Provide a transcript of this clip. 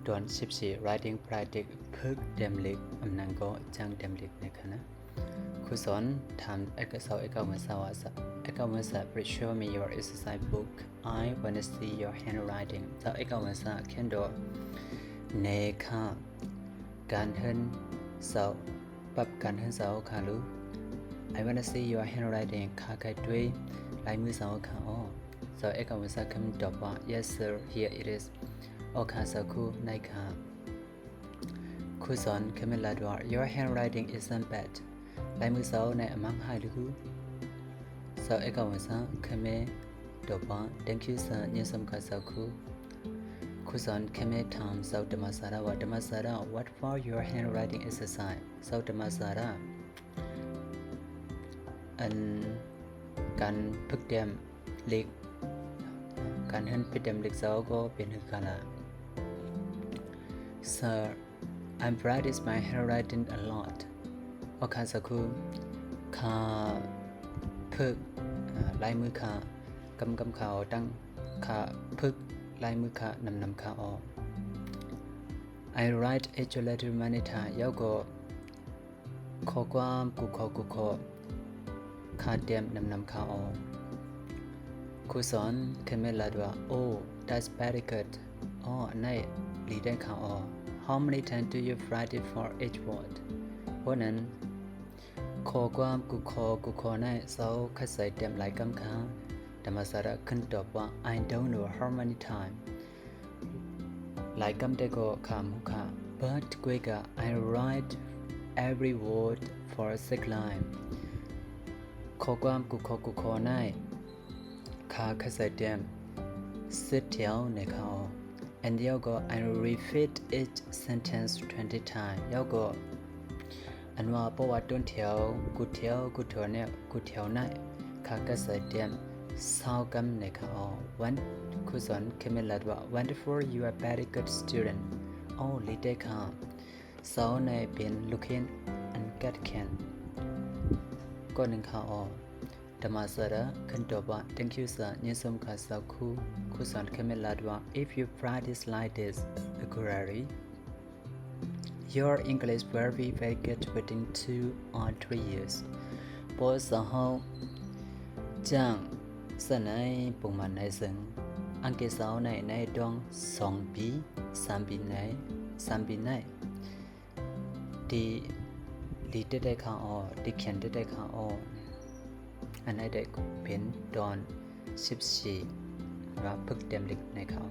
ตอน14 writing practice พึกเดมลิกอำนังก็จังเดมลิกนะคะนะครูสอนถามเอกสารเอกวันสาวาสะเอกวันสะ please show me your exercise book I want to see your handwriting จากเอกวันสะเขียนโดเนค่ะการเฮินสาวปรับการเฮินสาวค่ะรู้ I want to see your handwriting ค่ะไกด้วยลายมือสาวค่ะอ๋อจากเอกวันสะคำตอบว่า yes sir here it isโอค่ะสักครู่ในค่ะครูสอนคำลาดว่า your handwriting isn't bad ลายมือสาวในอมังหายหรือสาวเอกวันสะคำตอบว่า thank you sir ยินสมค่ะสักครู่ครูสอนคำถามสาวธรรมศาสตร์ว่าธรรมศาสตร์ what for your handwriting exercise สาวธรรมศาสตร์อันการพึกเตรียมเล็กการเห็นพิดเดมเล็กสาวก็เป็นคือกันละ Sir, I practice my handwriting a lot โอเคสักครู่ข้าพึกลายมือข้ากำขาตั้งข้าพึกลายมือข้านำข้าออก I write each letter many times ยาวก็ข้อความกูข้อข้าเตรียมนำข้าออกครูสอนคำลาดว่า Oh that's very good อ๋อในลีได้ข้าออก How many times do you write it for each word เพราะนั้นข้อความกูข้อในเสาคัดใส่เตรียมหลายคำค้าธรรมศาสตร์ขึ้นตอบว่า I don't know how many times หลายคำได้ก็ข้ามุค่ะ But quick I write every word for a second line ข้อความกูข้อในข้าคัดใส่เตรียมsit down ในข้อand ยาวก็ I repeat each sentence 20 times ยาวก็อันว่าเพราะว่าต้นแถวกูแถวเนี่ยกูแถวไหนข้าก็ใส่เตรียม20 คำในข้อวันครูสอนคำลาดว่า wonderful you are very good student อ๋อลีได้ค่ะสาวในเป็นลูกเห็นอันกัดแขนก็หนึ่งข้อธรรมศาสตร์ขึ้นตอบว่า thank you sir ยินสมค่ะสักครูสอนคำลาดว่า if you practice like this regularly your English will be very good within 2 or 3 years พอสาวจังสนัยปุ่งมันในซึ่งอังกฤษสาวในดอง2 ปี3 ปีในที่ลีดได้ข้อที่เขียนได้ข้ออันไหนได้เป็นตอน14ว่าพึกเต็มเล็กในข้อ